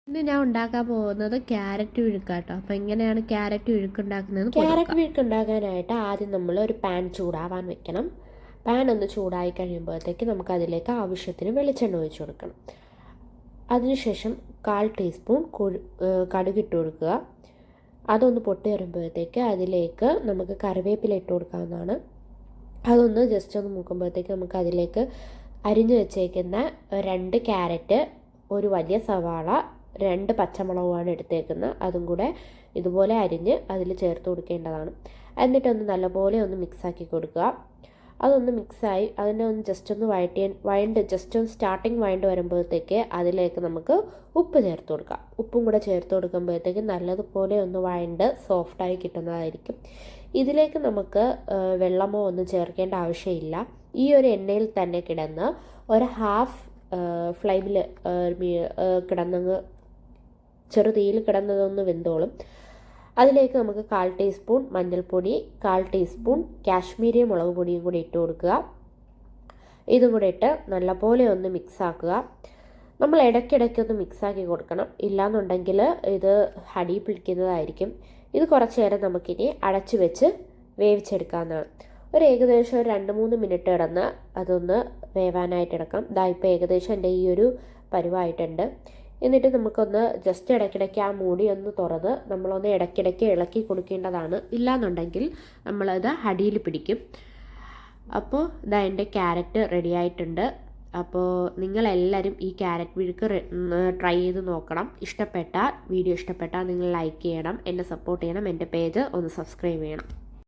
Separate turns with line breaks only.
ഇന്ന് ഞാൻ ഉണ്ടാക്കാൻ പോകുന്നത് ക്യാരറ്റ് വിഴുക്കാട്ടോ. അപ്പോൾ എങ്ങനെയാണ് ക്യാരറ്റ് വിഴുക്കുണ്ടാക്കുന്നത്?
ക്യാരറ്റ് വിഴുക്ക് ഉണ്ടാക്കാനായിട്ട് ആദ്യം നമ്മൾ ഒരു പാൻ ചൂടാവാൻ വെക്കണം. പാൻ ഒന്ന് ചൂടായി കഴിയുമ്പോഴത്തേക്ക് നമുക്ക് അതിലേക്ക് ആവശ്യത്തിന് വെളിച്ചെണ്ണ ഒഴിച്ചു കൊടുക്കണം. അതിനുശേഷം 1/4 ടീസ്പൂൺ കടുകിട്ട് കൊടുക്കുക. അതൊന്ന് പൊട്ടി വരുമ്പോഴത്തേക്ക് അതിലേക്ക് നമുക്ക് കറിവേപ്പില ഇട്ട് കൊടുക്കാവുന്നതാണ്. അതൊന്ന് ജസ്റ്റ് ഒന്ന് മൂക്കുമ്പോഴത്തേക്ക് നമുക്ക് അതിലേക്ക് അരിഞ്ഞു വെച്ചേക്കുന്ന 2 ക്യാരറ്റ്, ഒരു വലിയ സവാള, 2 പച്ചമുളകുമാണ് എടുത്തേക്കുന്നത്. അതും കൂടെ ഇതുപോലെ അരിഞ്ഞ് അതിൽ ചേർത്ത് കൊടുക്കേണ്ടതാണ്. എന്നിട്ടൊന്ന് നല്ലപോലെ ഒന്ന് മിക്സാക്കി കൊടുക്കുക. അതൊന്ന് മിക്സായി അതിനെ ഒന്ന് ജസ്റ്റ് ഒന്ന് ജസ്റ്റ് ഒന്ന് സ്റ്റാർട്ടിങ് വഴണ്ട് വരുമ്പോഴത്തേക്ക് അതിലേക്ക് നമുക്ക് ഉപ്പ് ചേർത്ത് കൊടുക്കാം. ഉപ്പും കൂടെ ചേർത്ത് കൊടുക്കുമ്പോഴത്തേക്ക് നല്ലതുപോലെ ഒന്ന് വഴണ്ട് സോഫ്റ്റായി കിട്ടുന്നതായിരിക്കും. ഇതിലേക്ക് നമുക്ക് വെള്ളമോ ഒന്നും ചേർക്കേണ്ട ആവശ്യമില്ല. ഈ ഒരു എണ്ണയിൽ തന്നെ കിടന്ന് ഒരു ഹാഫ് ഫ്ലെയിമിൽ കിടന്നങ്ങ് ചെറുതീയിൽ കിടന്നതൊന്ന് വെന്തോളും. അതിലേക്ക് നമുക്ക് 1/4 ടീസ്പൂൺ മഞ്ഞൾപ്പൊടി, 1/4 ടീസ്പൂൺ കാശ്മീരി മുളക് പൊടിയും കൂടി ഇട്ട് കൊടുക്കുക. ഇതും കൂടെ ഇട്ട് നല്ലപോലെ ഒന്ന് മിക്സാക്കുക. നമ്മൾ ഇടയ്ക്കിടയ്ക്കൊന്ന് മിക്സാക്കി കൊടുക്കണം, ഇല്ലാന്നുണ്ടെങ്കിൽ ഇത് അടി പിടിക്കുന്നതായിരിക്കും. ഇത് കുറച്ച് നേരം നമുക്കിനി അടച്ചു വെച്ച് വേവിച്ചെടുക്കാവുന്നതാണ്. ഏകദേശം ഒരു 2-3 മിനിറ്റ് കിടന്ന് അതൊന്ന് വേവാനായിട്ട് എടുക്കാം. ഇപ്പോൾ ഏകദേശം എൻ്റെ ഈ ഒരു പരുവായിട്ടുണ്ട്. എന്നിട്ട് നമുക്കൊന്ന് ജസ്റ്റ് ഇടയ്ക്കിടയ്ക്ക് ആ മൂടി ഒന്ന് തുറന്ന് നമ്മളൊന്ന് ഇടയ്ക്കിടയ്ക്ക് ഇളക്കി കൊടുക്കേണ്ടതാണ്. ഇല്ലാന്നുണ്ടെങ്കിൽ നമ്മളത് അടിയിൽ പിടിക്കും. അപ്പോൾ എൻ്റെ ക്യാരറ്റ് റെഡി ആയിട്ടുണ്ട്. അപ്പോൾ നിങ്ങളെല്ലാവരും ഈ ക്യാരറ്റ് വിഴുക്ക് ട്രൈ ചെയ്ത് നോക്കണം. വീഡിയോ ഇഷ്ടപ്പെട്ടാൽ നിങ്ങൾ ലൈക്ക് ചെയ്യണം, എന്നെ സപ്പോർട്ട് ചെയ്യണം, എൻ്റെ പേജ് ഒന്ന് സബ്സ്ക്രൈബ് ചെയ്യണം.